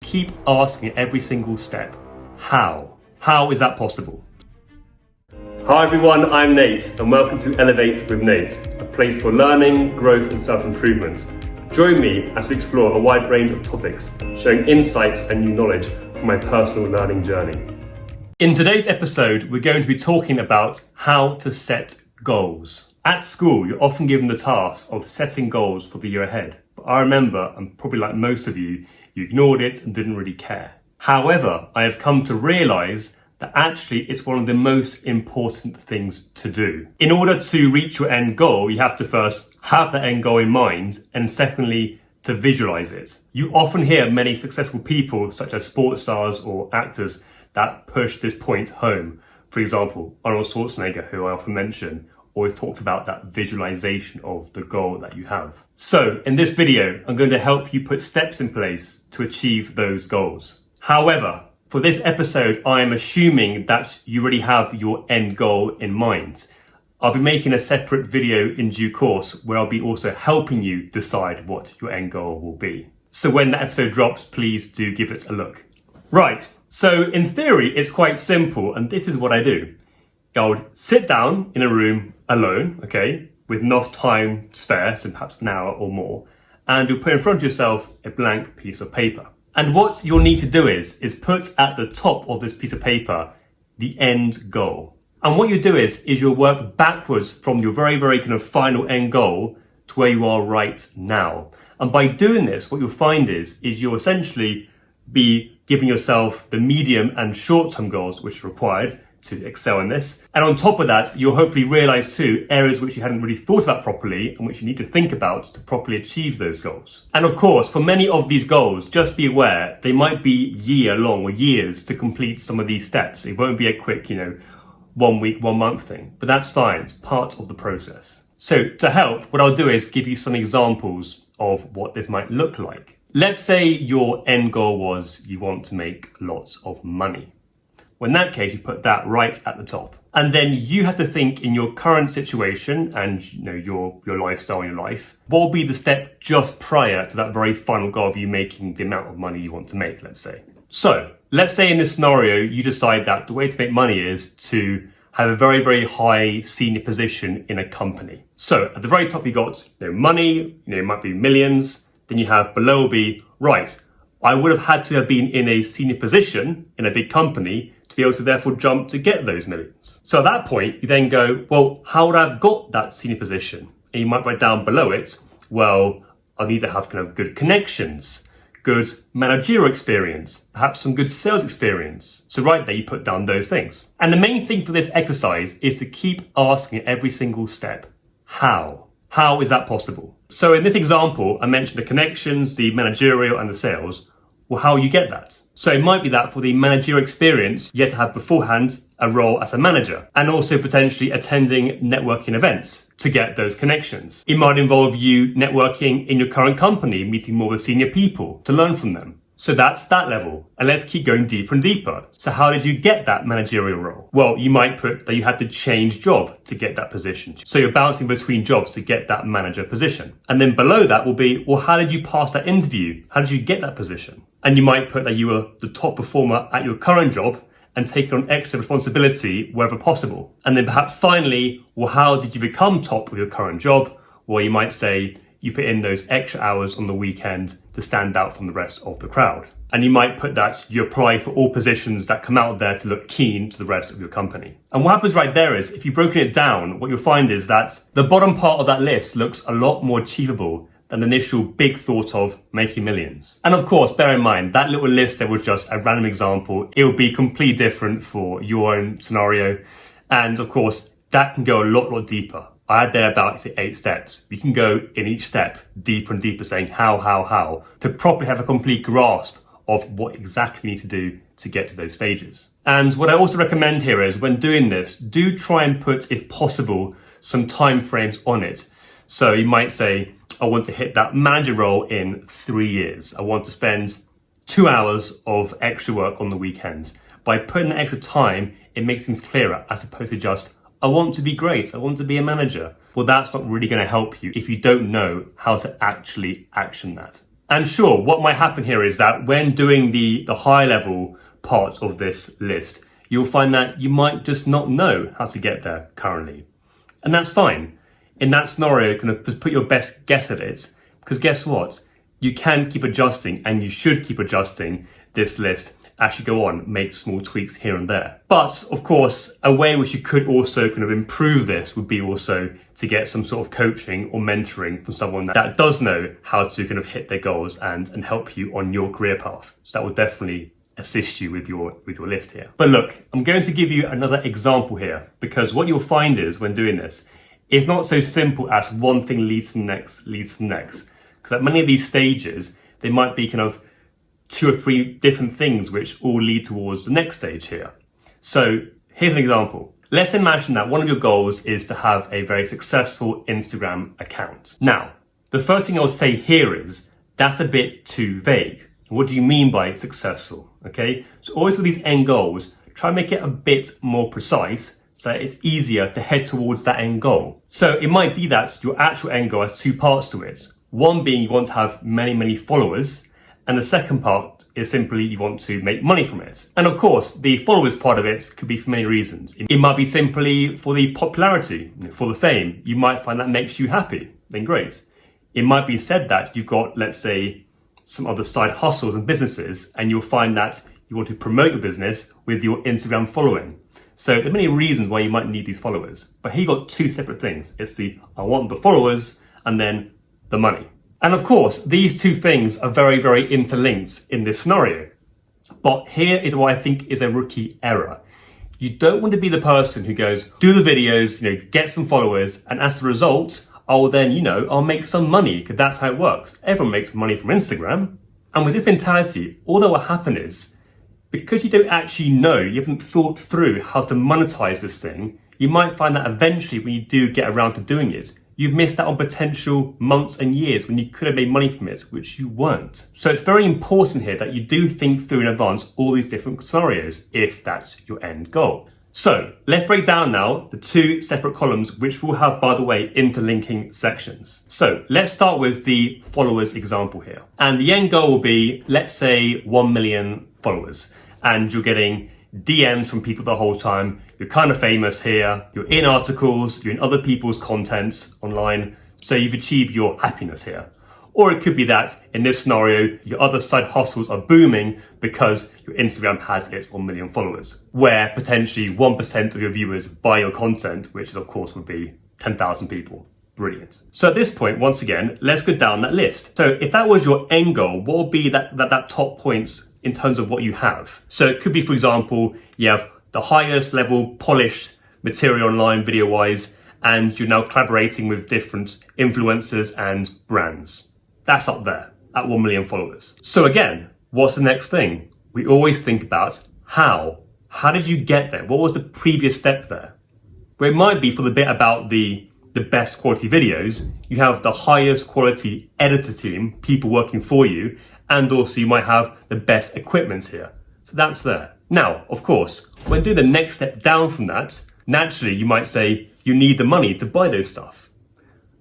keep asking every single step, how? How is that possible? Hi everyone, I'm Nate and welcome to Elevate with Nate, a place for learning, growth and self-improvement. Join me as we explore a wide range of topics, sharing insights and new knowledge from my personal learning journey. In today's episode, we're going to be talking about how to set goals. At school, you're often given the task of setting goals for the year ahead. But I remember, and probably like most of you ignored it and didn't really care. However, I have come to realise that actually it's one of the most important things to do. In order to reach your end goal, you have to first have that end goal in mind, and secondly, to visualise it. You often hear many successful people, such as sports stars or actors, that push this point home. For example, Arnold Schwarzenegger, who I often mention, always talks about that visualization of the goal that you have. So in this video, I'm going to help you put steps in place to achieve those goals. However, for this episode, I am assuming that you already have your end goal in mind. I'll be making a separate video in due course where I'll be also helping you decide what your end goal will be. So when that episode drops, please do give it a look. Right, so in theory, it's quite simple, and this is what I do. I would sit down in a room alone, okay, with enough time spare, so perhaps an hour or more, and you'll put in front of yourself a blank piece of paper. And what you'll need to do is put at the top of this piece of paper the end goal. And what you do is you'll work backwards from your very, very kind of final end goal to where you are right now. And by doing this, what you'll find is you'll essentially be giving yourself the medium and short-term goals which are required to excel in this. And on top of that, you'll hopefully realize too areas which you hadn't really thought about properly and which you need to think about to properly achieve those goals. And of course, for many of these goals, just be aware they might be year long or years to complete some of these steps. It won't be a quick, 1 week, 1 month thing, but that's fine. It's part of the process. So to help, what I'll do is give you some examples of what this might look like. Let's say your end goal was you want to make lots of money. Well, in that case, you put that right at the top. And then you have to think in your current situation and your lifestyle in your life, what will be the step just prior to that very final goal of you making the amount of money you want to make, let's say. So let's say in this scenario, you decide that the way to make money is to have a very, very high senior position in a company. So at the very top, you got money, it might be millions. Then you have below will be, right, I would have had to have been in a senior position in a big company to be able to therefore jump to get those millions. So at that point, you then go, well, how would I have got that senior position? And you might write down below it, well, I need to have kind of good connections, good managerial experience, perhaps some good sales experience. So right there, you put down those things. And the main thing for this exercise is to keep asking every single step, how? How is that possible? So in this example, I mentioned the connections, the managerial and the sales. Well, how you get that? So it might be that for the managerial experience, you have to have beforehand a role as a manager and also potentially attending networking events to get those connections. It might involve you networking in your current company, meeting more with senior people to learn from them. So that's that level. And let's keep going deeper and deeper. So how did you get that managerial role? Well, you might put that you had to change job to get that position. So you're bouncing between jobs to get that manager position. And then below that will be, well, how did you pass that interview? How did you get that position? And you might put that you were the top performer at your current job and take on extra responsibility wherever possible. And then perhaps finally, well, how did you become top of your current job? Well, you might say, you put in those extra hours on the weekend to stand out from the rest of the crowd. And you might put that you apply for all positions that come out there to look keen to the rest of your company. And what happens right there is, if you've broken it down, what you'll find is that the bottom part of that list looks a lot more achievable than the initial big thought of making millions. And of course, bear in mind, that little list there was just a random example. It will be completely different for your own scenario. And of course, that can go a lot deeper. I had there about 8 steps. You can go in each step deeper and deeper, saying how, to properly have a complete grasp of what exactly you need to do to get to those stages. And what I also recommend here is when doing this, do try and put, if possible, some time frames on it. So you might say, I want to hit that manager role in 3 years. I want to spend 2 hours of extra work on the weekends. By putting that extra time, it makes things clearer as opposed to just, I want to be great, I want to be a manager. Well, that's not really going to help you if you don't know how to actually action that. And sure, what might happen here is that when doing the high level part of this list, you'll find that you might just not know how to get there currently. And that's fine. In that scenario, kind of just put your best guess at it, because guess what? You can keep adjusting, and you should keep adjusting this list as you go on, make small tweaks here and there. But of course, a way which you could also kind of improve this would be also to get some sort of coaching or mentoring from someone that does know how to kind of hit their goals and help you on your career path. So that will definitely assist you with your list here. But look, I'm going to give you another example here, because what you'll find is when doing this, it's not so simple as one thing leads to the next, because at many of these stages, they might be kind of 2 or 3 different things which all lead towards the next stage here. So here's an example. Let's imagine that one of your goals is to have a very successful Instagram account. Now, the first thing I'll say here is that's a bit too vague. What do you mean by successful? Okay, so always with these end goals, try and make it a bit more precise so that it's easier to head towards that end goal. So it might be that your actual end goal has 2 parts to it. One being you want to have many followers, and the second part is simply you want to make money from it. And of course, the followers part of it could be for many reasons. It might be simply for the popularity, for the fame. You might find that makes you happy, then great. It might be said that you've got, let's say, some other side hustles and businesses, and you'll find that you want to promote your business with your Instagram following. So there are many reasons why you might need these followers. But here you've got 2 separate things. It's the I want the followers and then the money. And of course, these 2 things are very interlinked in this scenario. But here is what I think is a rookie error. You don't want to be the person who goes, do the videos, get some followers, and as a result, I'll make some money, because that's how it works. Everyone makes money from Instagram. And with this mentality, all that will happen is, because you don't actually know, you haven't thought through how to monetize this thing, you might find that eventually when you do get around to doing it, you've missed out on potential months and years when you could have made money from it, which you weren't. So it's very important here that you do think through in advance all these different scenarios if that's your end goal. So let's break down now the 2 separate columns, which will have, by the way, interlinking sections. So let's start with the followers example here. And the end goal will be, let's say, 1 million followers. And you're getting DMs from people the whole time. You're kind of famous here. You're in articles. You're in other people's contents online. So you've achieved your happiness here. Or it could be that in this scenario, your other side hustles are booming because your Instagram has its 1 million followers, where potentially 1% of your viewers buy your content, which of course would be 10,000 people. Brilliant. So at this point, once again, let's go down that list. So if that was your end goal, what would be that top points in terms of what you have? So it could be, for example, you have the highest level polished material online video-wise, and you're now collaborating with different influencers and brands. That's up there at 1 million followers. So again, what's the next thing? We always think about how. How did you get there? What was the previous step there? Where it might be for the bit about the best quality videos, you have the highest quality editor team, people working for you, and also you might have the best equipment here. So that's there. Now, of course, when doing the next step down from that, naturally you might say you need the money to buy those stuff.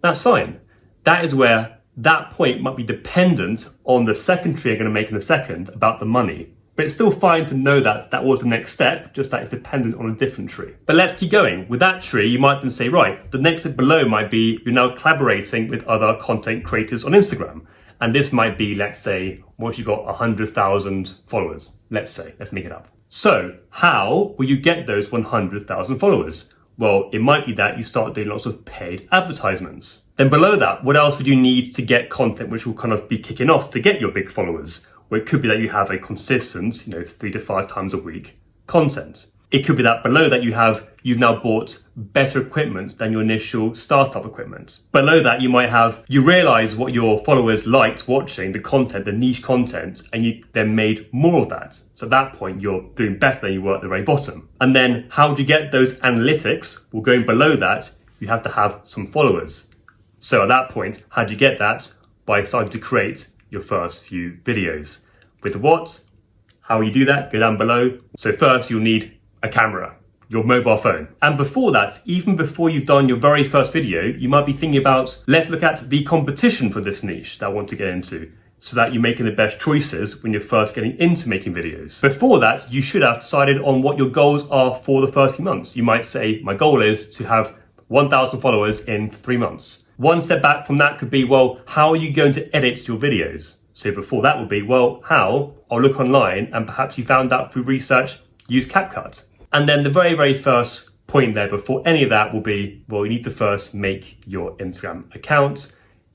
That's fine. That is where that point might be dependent on the second tree I'm going to make in a second about the money. But it's still fine to know that that was the next step, just that it's dependent on a different tree. But let's keep going. With that tree, you might then say, right, the next step below might be you're now collaborating with other content creators on Instagram. And this might be, let's say, once you've got 100,000 followers, let's make it up. So how will you get those 100,000 followers? Well, it might be that you start doing lots of paid advertisements. Then below that, what else would you need to get content which will kind of be kicking off to get your big followers? Well, it could be that you have a consistent, 3 to 5 times a week content. It could be that below that you've now bought better equipment than your initial startup equipment. Below that, you realize what your followers liked watching, the content, the niche content, and you then made more of that. So at that point, you're doing better than you were at the very bottom. And then how do you get those analytics? Well, going below that, you have to have some followers. So at that point, how do you get that? By starting to create your first few videos. With what? How will you do that? Go down below. So first you'll need a camera, your mobile phone. And before that, even before you've done your very first video, you might be thinking about, let's look at the competition for this niche that I want to get into. so that you're making the best choices when you're first getting into making videos. Before that, you should have decided on what your goals are for the first few months. You might say, my goal is to have 1,000 followers in 3 months. One step back from that could be, well, how are you going to edit your videos? So before that would be, well, how? I'll look online, and perhaps you found out through research, use CapCut. And then the very, very first point there before any of that will be, well, you need to first make your Instagram account,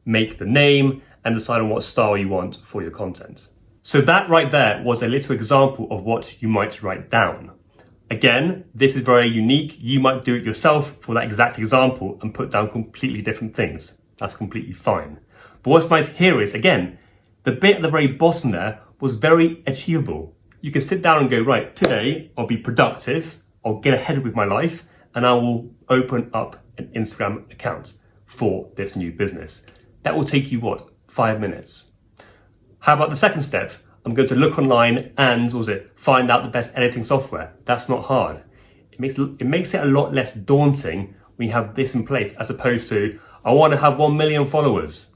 make the name, and decide on what style you want for your content. So that right there was a little example of what you might write down. Again, this is very unique. You might do it yourself for that exact example and put down completely different things. That's completely fine. But what's nice here is, again, the bit at the very bottom there was very achievable. You can sit down and go, right, today I'll be productive, I'll get ahead with my life, and I will open up an Instagram account for this new business. That will take you, what, 5 minutes? How about the second step? I'm going to look online and find out the best editing software. That's not hard. It makes it a lot less daunting when you have this in place, as opposed to, I want to have 1 million followers.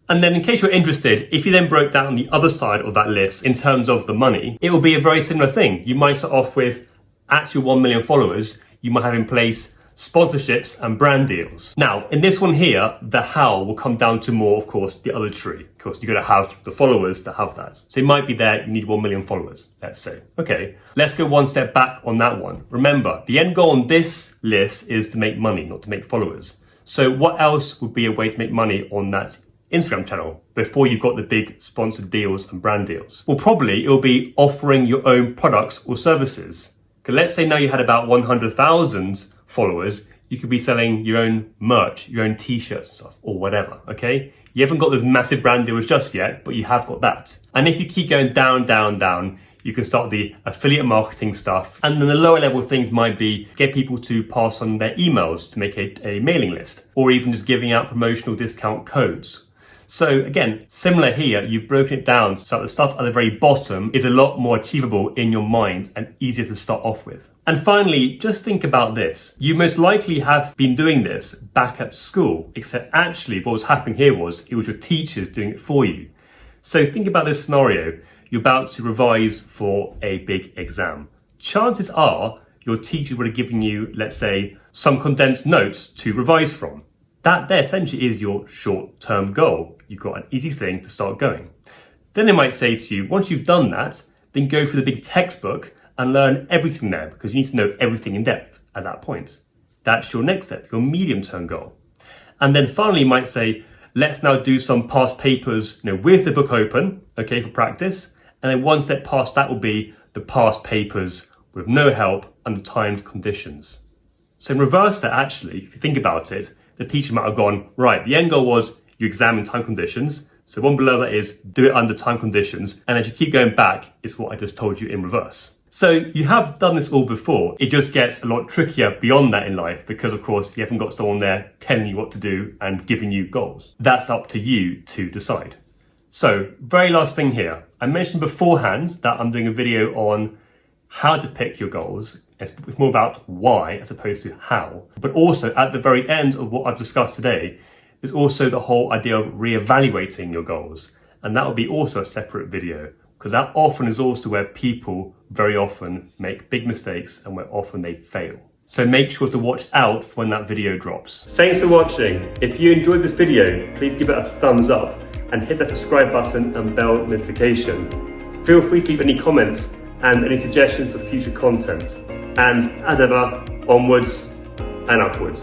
And then in case you're interested, if you then broke down the other side of that list in terms of the money, it will be a very similar thing. You might start off with, at your 1 million followers, you might have in place sponsorships and brand deals. Now, in this one here, the how will come down to more, of course, the other tree. Of course, you're going to have the followers to have that. So it might be there, you need 1 million followers, let's say. Okay, let's go one step back on that one. Remember, the end goal on this list is to make money, not to make followers. So what else would be a way to make money on that Instagram channel before you've got the big sponsored deals and brand deals? Well, probably it'll be offering your own products or services. Okay, let's say now you had about 100,000 followers, you could be selling your own merch, your own t-shirts and stuff, or whatever, okay? You haven't got those massive brand deals just yet, but you have got that. And if you keep going down, down, down, you can start the affiliate marketing stuff. And then the lower level things might be get people to pass on their emails to make a mailing list, or even just giving out promotional discount codes. So again, similar here, you've broken it down so that the stuff at the very bottom is a lot more achievable in your mind and easier to start off with. And finally, just think about this. You most likely have been doing this back at school, except actually what was happening here was it was your teachers doing it for you. So think about this scenario. You're about to revise for a big exam. Chances are your teacher would have given you, let's say, some condensed notes to revise from. That there essentially is your short-term goal. You've got an easy thing to start going. Then they might say to you, once you've done that, then go for the big textbook and learn everything there, because you need to know everything in depth at that point. That's your next step, your medium-term goal. And then finally, you might say, let's now do some past papers, with the book open, okay, for practice. And then one step past that will be the past papers with no help under timed conditions. So in reverse that, actually, if you think about it, the teacher might have gone, right, the end goal was you examine time conditions. So one below that is do it under time conditions. And as you keep going back, it's what I just told you in reverse. So you have done this all before. It just gets a lot trickier beyond that in life because, of course, you haven't got someone there telling you what to do and giving you goals. That's up to you to decide. So very last thing here. I mentioned beforehand that I'm doing a video on how to pick your goals. It's more about why as opposed to how. But also at the very end of what I've discussed today, there's also the whole idea of reevaluating your goals. And that will be also a separate video, because that often is also where people very often make big mistakes and where often they fail. So make sure to watch out for when that video drops. Thanks for watching. If you enjoyed this video, please give it a thumbs up and hit that subscribe button and bell notification. Feel free to leave any comments and any suggestions for future content. And as ever, onwards and upwards.